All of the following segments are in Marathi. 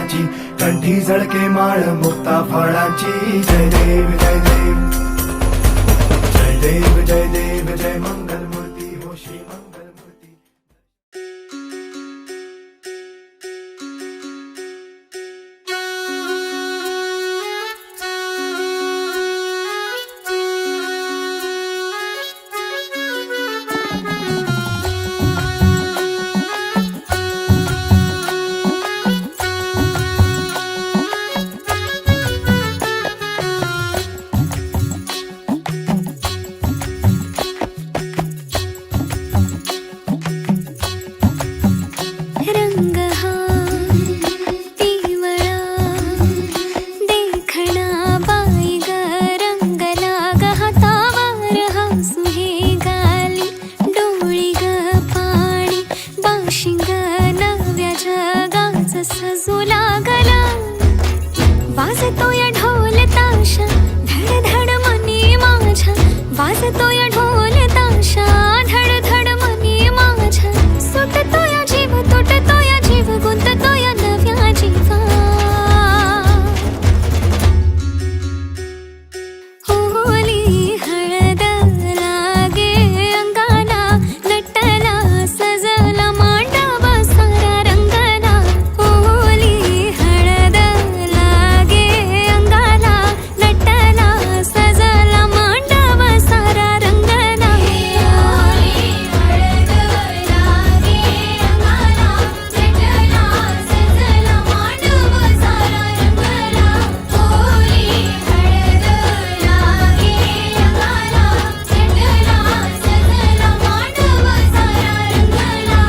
फुलाची, कंठी झळके माळ मुक्ता फळाची. जय देव जय देव जय देव जय देव जय मंगलमूर्ती हो श्री मंगलमूर्ती. सजू लागला वाजतोय ढोल ताशा, धड धड मनी माझ्या वाजतोय ढोल ताशा, धड धड मनी माझ्या. सुटतोय जीव तुटतोय जीव गुंततोय नव्या जीवा. होली हळद लागे अंगाला, नटला सजला मांडव सारा रंगला. होली हळद लागे अंगाला, नटला सजला मांडव सारा रंगला. होली हळद लागे अंगाला, नटला सजला मांडव सारा रंगला. होली हळद लागे अंगाला, नटला सजला मांडव सारा रंगला.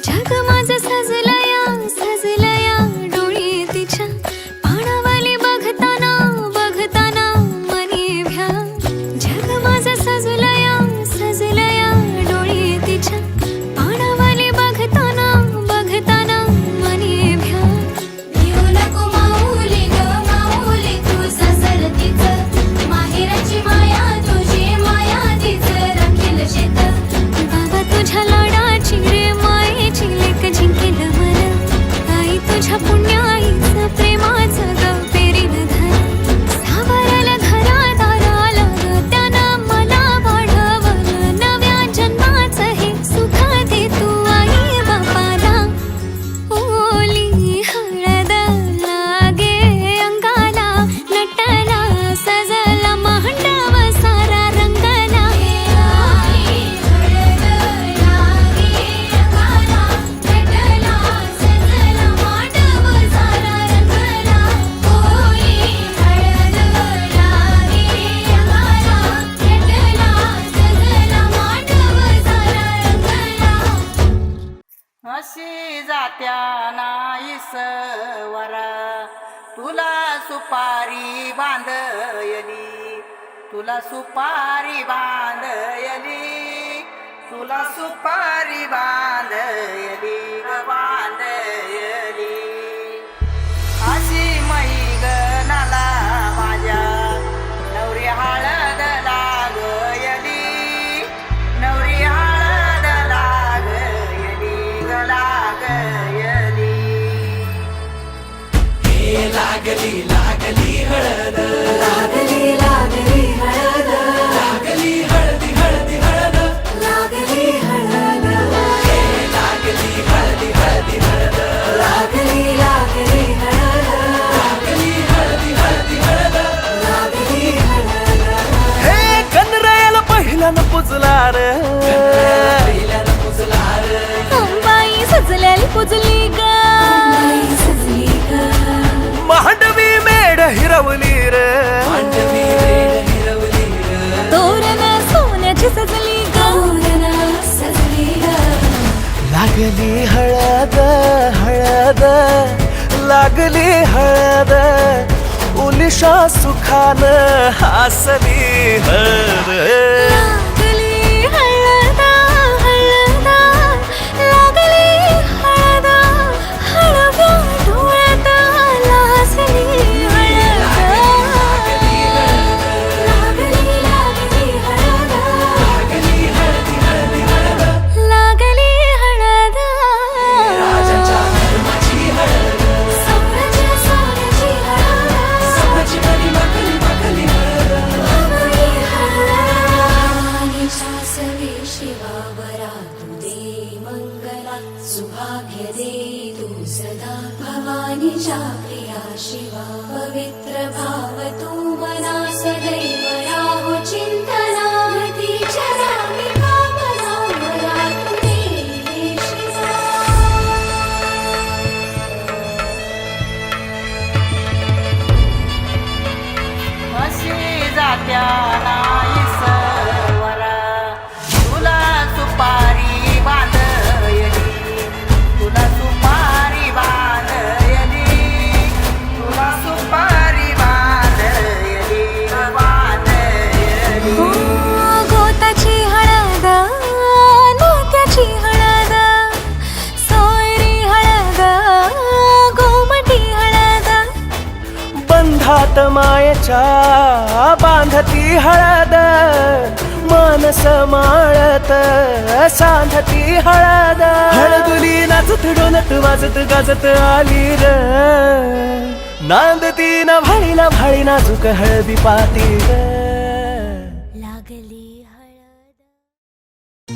जग माझं सजलया सजलया डोळी तिच्या, पाणावाली बघताना बघताना मनी भ्या. जग माझं सजलया सजलया डोळी तिच्या, पाणावाली बघताना बघताना मनी भ्या. भिऊ नको माऊली ग माऊली, तू ससरतीच माहेराची माया, तुझी माया तीच राखील शेत. बाबा तुझ्या लाडाची रे मायेची लेक जिंकेल मन, आई तुझ्या पुण्याईचं प्रेमाचं ग पेरीन धन. सावरल घरा दाराला त्यानं मला वाढवलं, नव्या जन्माचं हे सुख दे तू आई बापाला. होली हळद लागे अंगाला, नटला सजला मांडव सारा रंगला. होली हळद लागे अंगाला, नटला सजला मांडव सारा रंगला. होली हळद लागे अंगाला, नटला सजला मांडव सारा रंगला. अशी जात्या नाईस वरा, तुला सुपारी बांधयली, तुला सुपारी बांधयली, तुला सुपारी बांधयली ग बांधयली. अशी मैगनाला माझ्या नवरी हळद लागयली, नवरी हळद लागयली ग लागयली. हे लागली लागली हळद, लागली लागली हळद, लागली हळदी हळदी हळद, लागली हळद, हे लागली हळदी हळदी हळद, लागली लागली हळद, लागली हळदी हळदी हळद. लागली हळद. हे गणरायाला पहिल्यानं पुजला रे, पहिल्यानं पुजला रे, अंबाई सजलेली पुजली ग, हिरवली र तोरण सोन्याची सजली गौरण सजली लागली हळद हळद लागली हळद उलिशा सुखान हासली हळद लागली हळद हळद लागली हळद हळव्या डोळ्यात लाजली हळद लागली हळद लागली हळद शिवावरा तू दे मंगला सुभाग्य दे तू सदा भवानीच्या प्रिया शिवा पवित्र भाव तू मना सदैव राहो चिंतना तीच्या कामना वरा तू दे शिवा अशी जात्या नाहीस वरा तुला सुपारी बांधयली तुला सुपारी बांधयली तुला सुपारी बांधयली बांधयली गोताची हळद नात्याची हळद सोयरी हळद गोमटी हळद बंधात मायेच्या बांधती हळद मानस माळत सांधती हळद हळदुली नाचत डोलत वाजत गाजत आली र नांदती ना भाळी नाजूक हळदी पाती र लागली हळद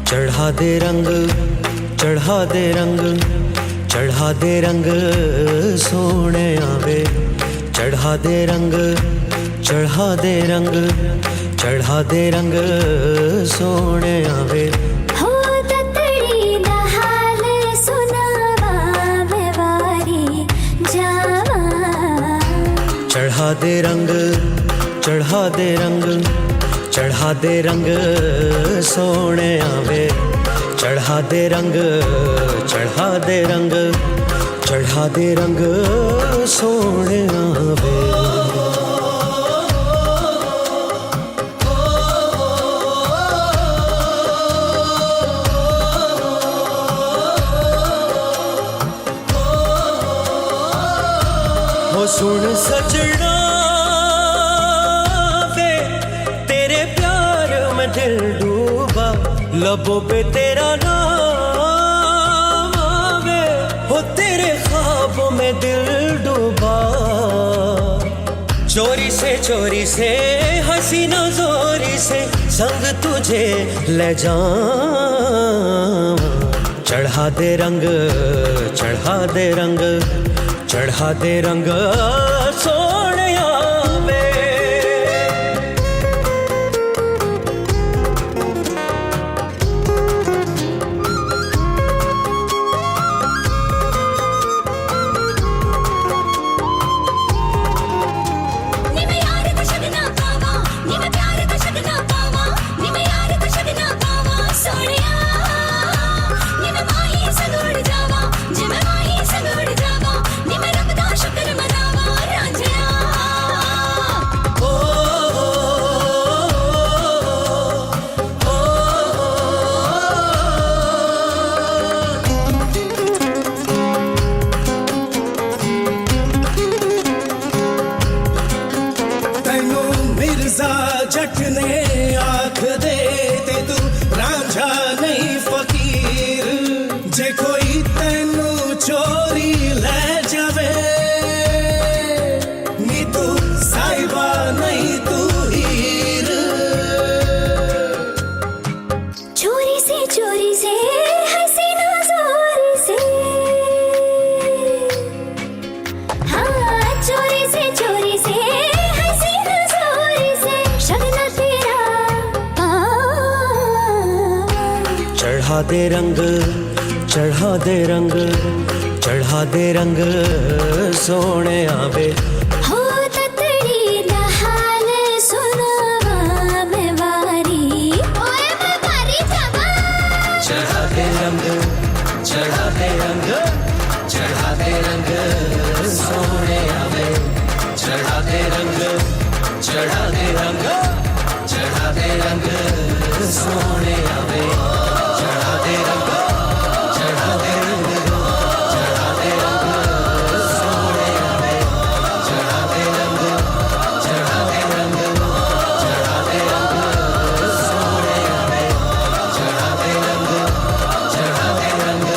चढ़ा दे रंग चढ़ा दे रंग चढ़ा दे रंग सोने आवे चढ़ा दे रंग चढ़ा दे रंग चढ़ा दे रंग सोने आवे हो ततडी दहाल सुनावा व्यवारी जावा चढ़ा दे रंग चढ़ा दे रंग चढ़ा दे रंग सोने आवे चढ़ा दे रंग चढ़ा दे रंग चढ़ा दे रंग सोहणिया वे हो सुन सजना वे तेरे प्यार में दिल डूबा लबों पे तेरा नाम आवे हो तेरे ख्वाबों में दिल डूबा चोरी से हसीना जोरी से संग तुझे ले जाऊं चढ़ा दे रंग चढ़ा दे रंग चढ़ा दे रंग सोहणिया वे निमे यार दा शगना पावा निमे प्यार दा शगना पावा निमे यार दा शगना पावा सोहणिया निमे माही संगड़ जावा जिमे माही संगड़ जावा निमे रब दा शुक्र मनावा रांझिया ਤੈਨੂੰ ਮਿਰਜ਼ਾ ਜੱਟ ਨੇ ਆਖ ਦੇ ਤੇ ਤੂੰ ਰਾਂਝਾ ਨਹੀਂ ਫਕੀਰ ਜੇ ਕੋਈ ਤੈਨੂੰ ਚੋਰੀ ਲੈ ਜਾਵੇ ਨੀ ਤੂੰ ਸਾਹਿਬਾ ਨਹੀਂ ਤੂੰ ਹੀਰ चोरी से हसीना जोरी से हाँ चोरी से हसीना जोरी से शगना तेरा चढ़ा दे रंग चढ़ा दे रंग चढ़ा दे रंग सोहणिया वे हो ततड़ी दा हाल सुनावा मैं वारी ओए मैं वारी जावा चढ़ा दे रंग चढ़ा दे रंग चढ़ा दे रंग सोहणिया वे चढ़ा दे रंग चढ़ा दे रंग चढ़ा दे रंग सोहणिया वे चढ़ा दे रंग चढ़ा दे रंग चढ़ा दे रंग सोहणिया वे चढ़ा दे रंग चढ़ा दे रंग चढ़ा दे रंग सोहणिया वे चढ़ा दे रंग चढ़ा दे रंग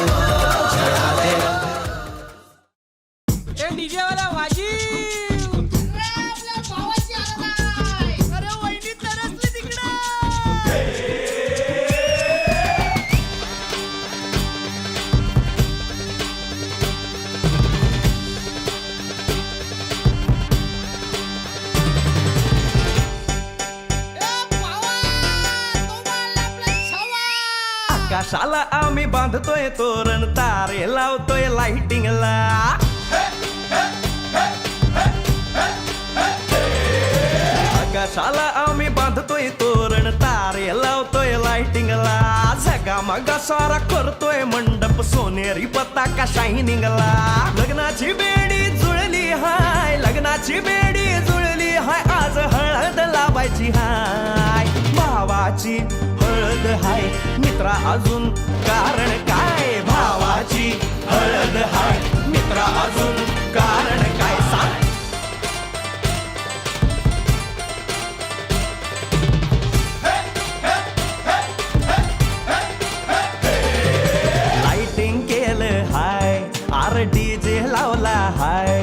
चढ़ा दे रंग ए डीजे वाला वाजी अरे वहिनी तरसली तिकडे आकाशाला आम्ही बांधतोय तोरण तारे लावतोय लाइटिंगला आकाशाला आम्ही बांधतोय तोरण तारे लावतोय लाइटिंगला झगामगा सारा करतोय मंडप सोनेरी पताका शायनिंगला लग्नाची बेडी जुळली हाय लग्नाची बेडी जुळली हाय आज हळद लावायची हाय भावाची हळद हाय मित्रा अजून कारण काय भावाची हळद हाय मित्रा अजून कारण काय सांग लाइटिंग केलं हाय आर डीजे लावला हाय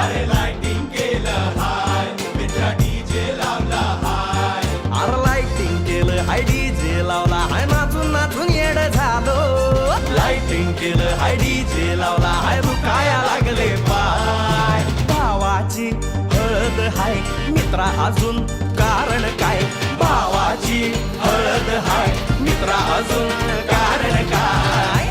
अरे लाइटिंग केलं हाय मित्रा डीजे लावला हाय अरे लाइटिंग केलं हाय डीजे लावला हाय नाचून नाचून येड झालो लाइटिंग केलं हाय डीजे लावला हाय दुखाया लागले पाय भावाची हळद हाय मित्रा अजून कारण काय भावाची हळद हाय मित्रा अजून कारण काय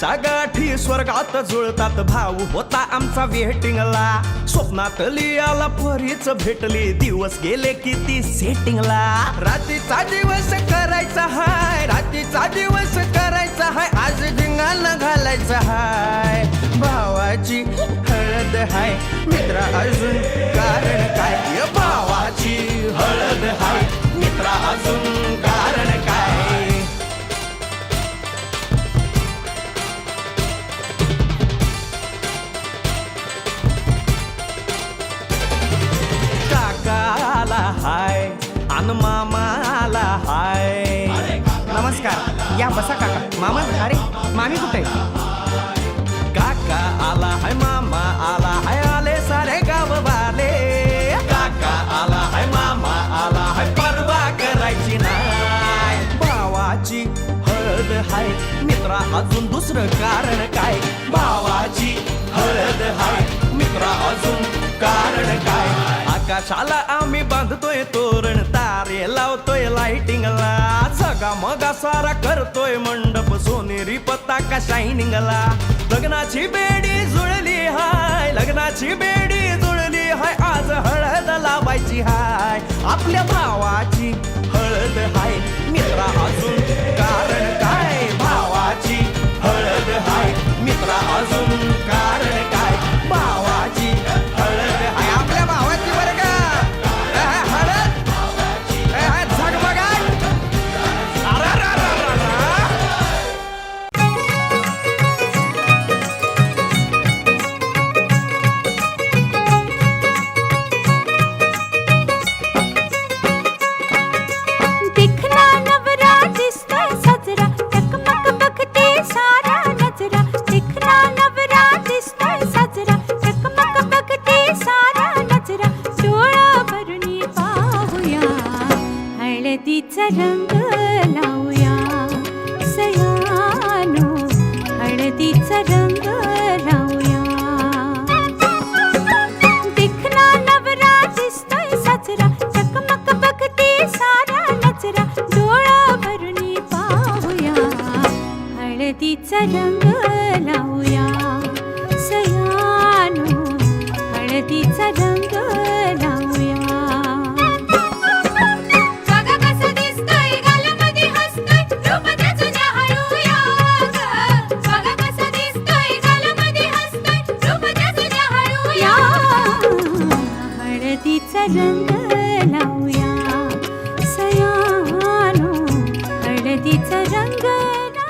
रात्रीच्या गाठी स्वर्गात जुळतात भाऊ होता आमचा वेटिंगला स्वप्नात लियाला परीच भेटली दिवस गेले किती सेटिंगला रात्रीचा दिवस करायचा हाय रात्रीचा दिवस करायचा हाय आज धिंगाणा घालायचा हाय भावाची हळद हाय मित्रा अजून कारण काय भावाची हळद हाय मित्रा अजून कारण काय काकाला हाय अन मामाला हाय नमस्कार या बसा काका मामा अरे मामी कुठे काका आला हाय मामा आला हाय आले सारे गाव वाले काका आला हाय मामा आला हाय परवा करायची नाय भावाची हळद हाय मित्रा अजून दुसरं कारण काय भावाची हळद हाय मित्रा अजून कारण काय आकाशाला आम्ही बांधतोय तोरण तारे लावतोय लाइटिंगला सगा मगा सारा करतोय मंडप सोनेरी पताका शायनिंगला लग्नाची बेडी जुळली हाय लग्नाची बेडी जुळली हाय आज हळद लावायची हाय आपल्या भावाची हळद हाय मित्रा अजून कारण काय भावाची हळद हाय मित्रा अजून कारण काय भावाची हळद हाय आपल्या भावाची बरं का हळद झगमगाट दिखना नवरा दिसतोय सजरा टकमक बघते सारा नजरा दिखना नवरा दिसतोय सजरा टकमक बघते सारा नजरा डोळा भरुनी पाहूया हळदीचा रंग लावूया सयानो हळदीचा रंग लावूया दिखना नवरा दिसतोय सजरा टकमक बघते सारा नजरा डोळा भरुनी पाहूया हळदीचा रंग लावूया सयानो हळदीचा रंग लावूया बघा कसं दिसतोय गालामध्ये हसतोय रूप त्याचं न्याहाळूया ग. बघा कसं दिसतोय गालामध्ये हसतोय रूप त्याचं न्याहाळूया हळदीचा रंग लावूया सयानो हळदीचा रंग लावूया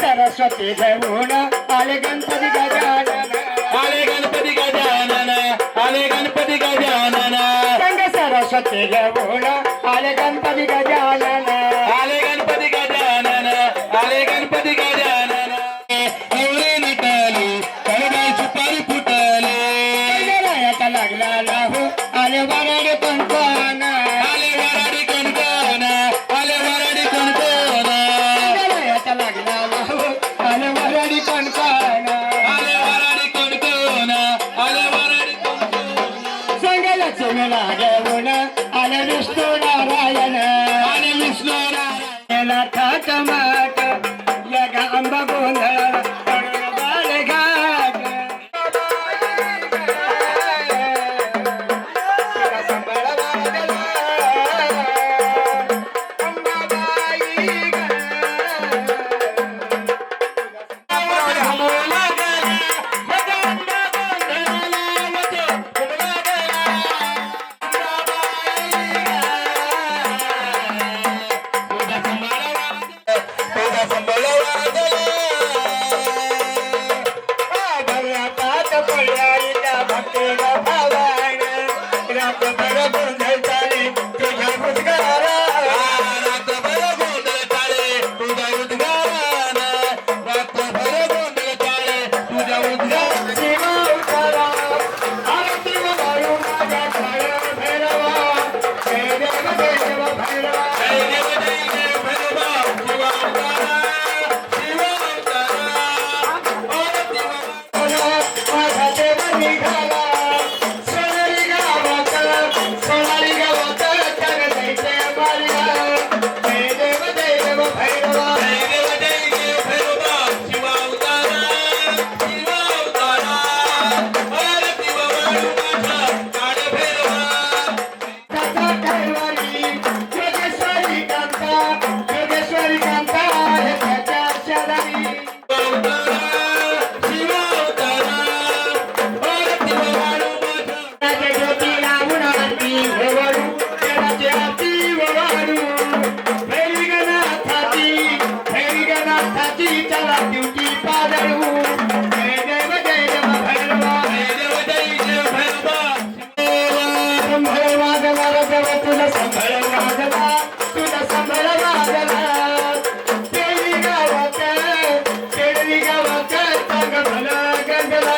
सरस्वती घेऊन आले गणपती गजानन, आले गणपती गजानन, आले गणपती गजानन, संग सरस्वती घेऊन आले गणपती गजानन, आले गणपती गजानन, आले गणपती गजानन. एवढे नटले कडबाई सुपारी फुटले, गणरायाचा लागला लाहू आले वराडे कोण आले वराडी कणकण, आले वराडी कणकण, गणरायाचा लागला लाहू आले वराडी कोण आले वराडी कणकण, आले वराडी कणकण. संग लक्ष्मीला घेऊन आले विष्णू नारायण, आणि विष्णू नारायण याला थाट माट या गांबा गोंधळ बाळ घाट. वाजला तुझा संभळ वाजला पेरवी गावात चांग भलं गंगला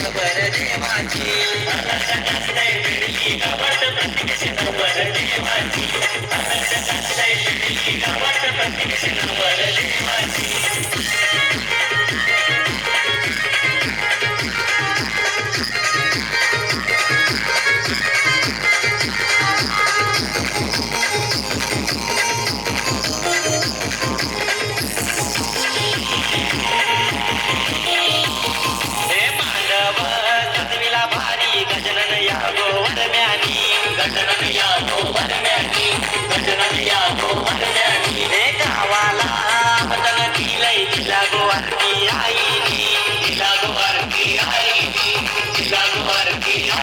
नवर देवाची पेडली गावात प्रत्येकाची नवर देवाची पेडली गावात प्रत्येकाची नवर देवाची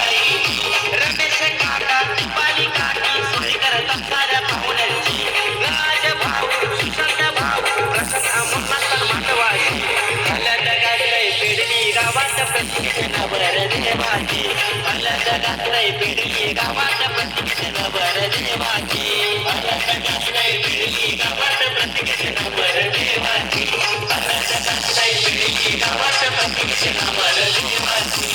रमेश काका दीपाली काकी सोय करत साऱ्या पाहुण्यांची राज भाऊ सुशांत भाऊ प्रसन्न मुन्नाथन माटवाची आल्या जगात पेडली गावात प्रत्येकाचे नवर देवाची आल्या जगात पेडली गावात प्रत्येकाचे नवर देवाची आल्या जगात पेडली गावात प्रत्येकाचे नवर देवाची आल्या जगात पेडली गावात प्रत्येकाचे नवर देवाची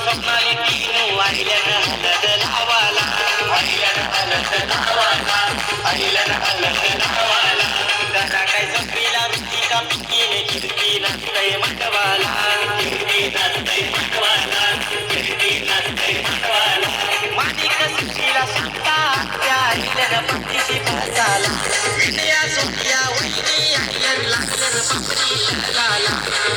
स्वप्नाली तीनू आईल्यानं हलद लावाला दादा काय संपीला ऋतिका पिकीने कीर्ती नाचतय माटवाला मानिक सुशीला सांगता त्या आईल्यानं पाठीशी भाजाला विनया सोनिया वहिनी आईल्यानं लागलं पापडी टाकाला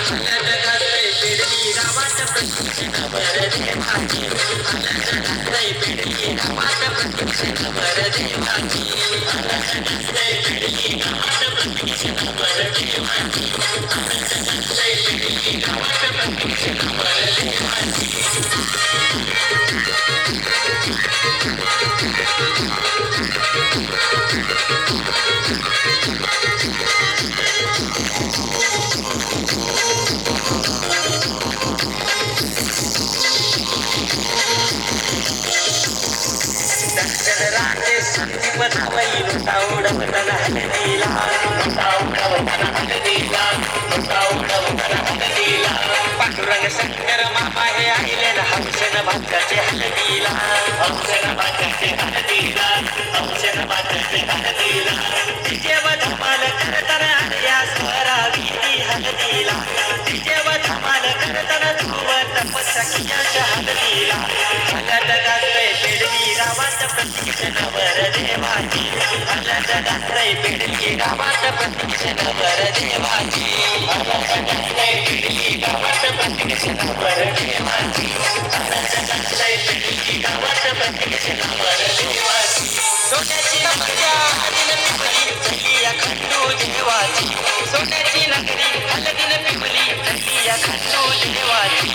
आल्या जगात पेडली गावात प्रत्येकाचे नवर देवाची आल्या जगात पेडली गावात प्रत्येकाचे नवर देवाची आल्या जगात पेडली गावात प्रत्येकाचे नवर देवाची आल्या जगात पेडली गावात प्रत्येकाचे नवर देवाची राजे संदीप नावई लुटावडवताना हलदीला पांडुरंग शंकर मामा हे आहिले ना हौसन भाताचे हलदीला तिजेव धमाल करताना या स्वरावी ती हलदीला तिजेव धमाल करताना धुव तपसखियाच्या हलदीला आल्या जगात पेडली गावात प्रत्येकाचे नवर देवाची आल्या जगात पेडली गावात प्रत्येकाचे नवर देवाची आल्या जगात पेडली गावात प्रत्येकाचे नवर देवाची आल्या जगात पेडली गावात प्रत्येकाचे नवर देवाची सोन्याची नगरी हलदीन पिपली जलिया खंडू देवाची सोन्याची नगरी हलदीन पिपली जलिया खंडू देवाची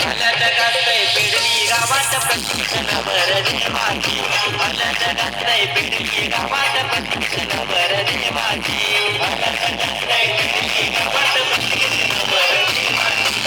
आल्या जगात पेडली गावात प्रत्येकाचे नवर देवाची आल्या जगात पेडली गावात प्रत्येकाचे नवर देवाची आल्या जगात पेडली गावात प्रत्येकाचे नवर देवाची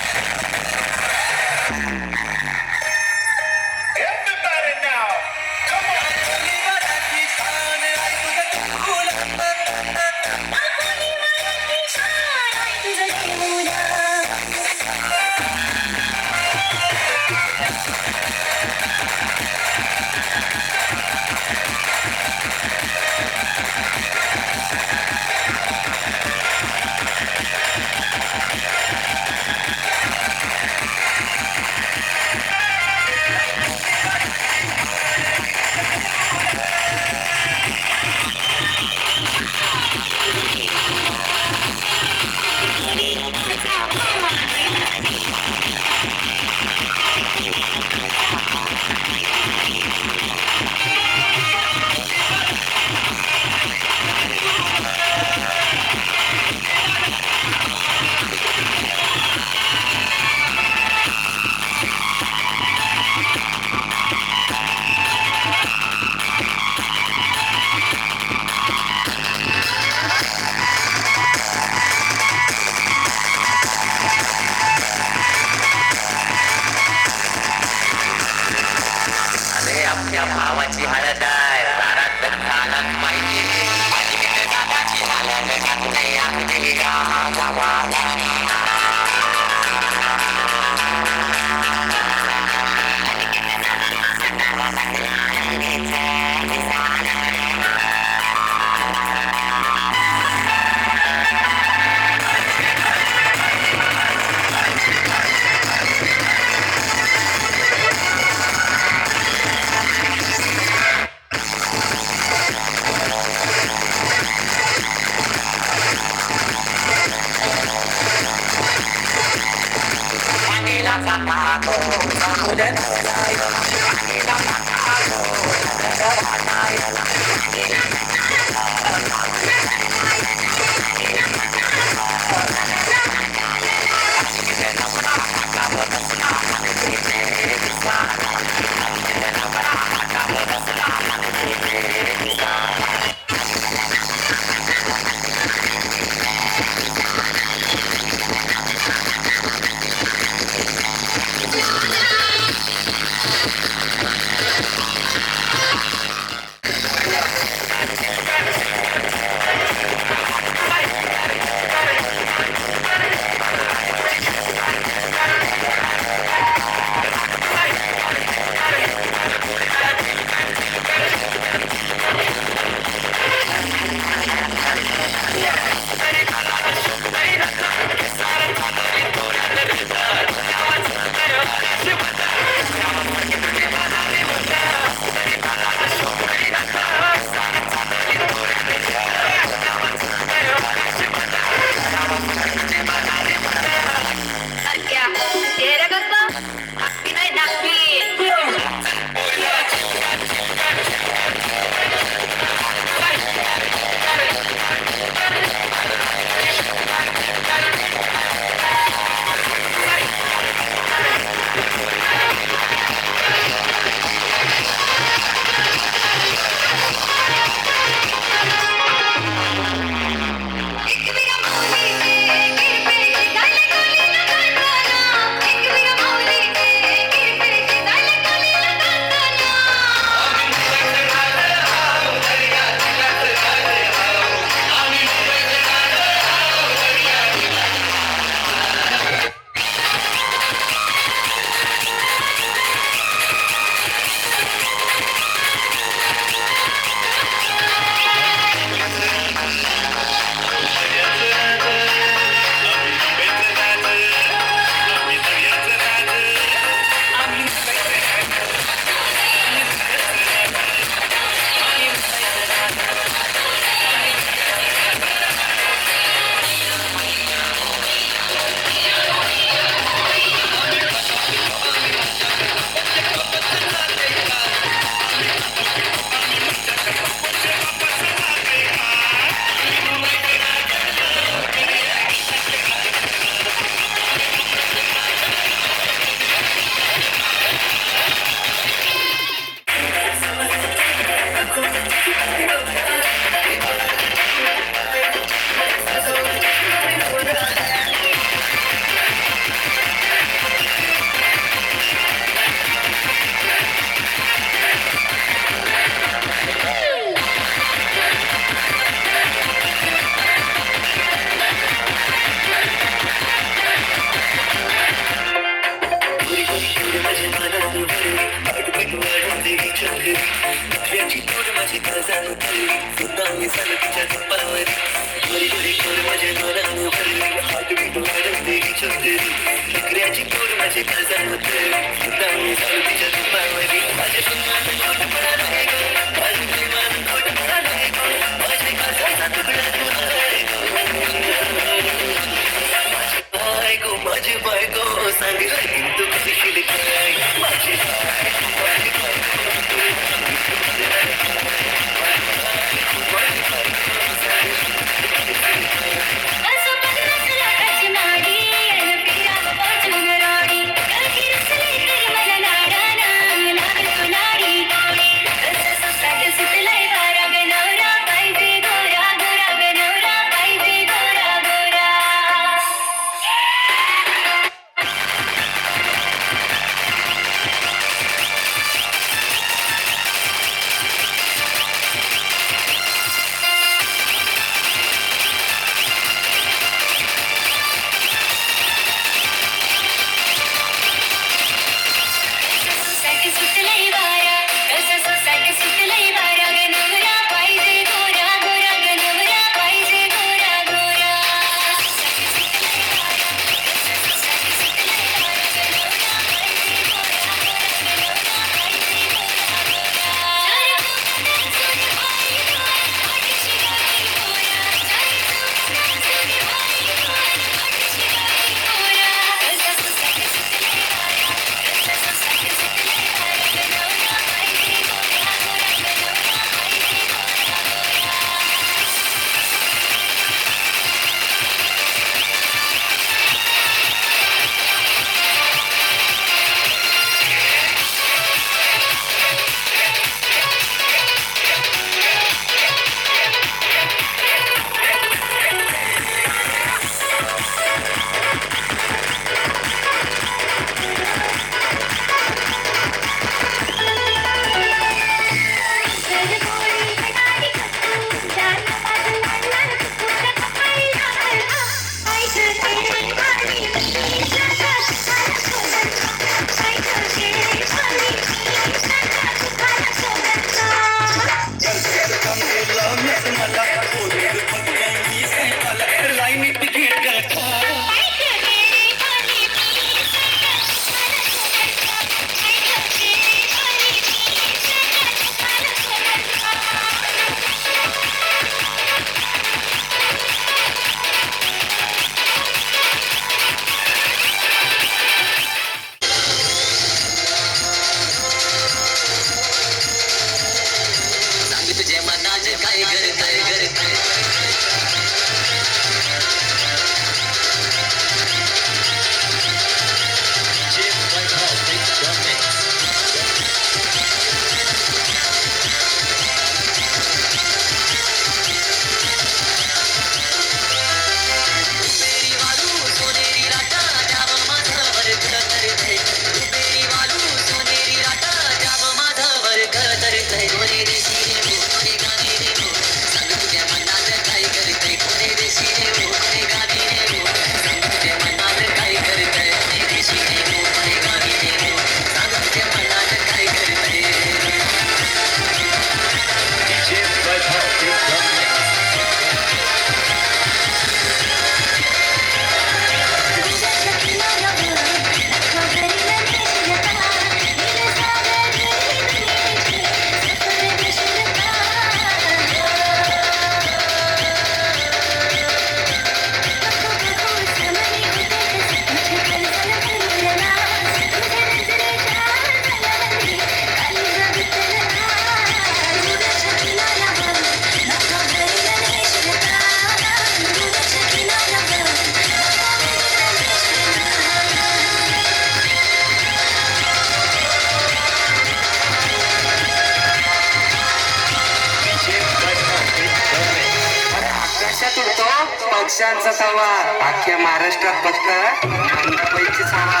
पैशांचा तवा अख्ख्या महाराष्ट्रात फक्त मंदाबाईचीच हवा.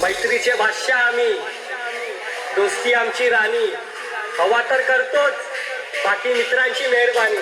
मैत्रीचे भाष्य आम्ही, दोस्ती आमची राणी, हवा तर करतोच, बाकी मित्रांची मेहरबानी.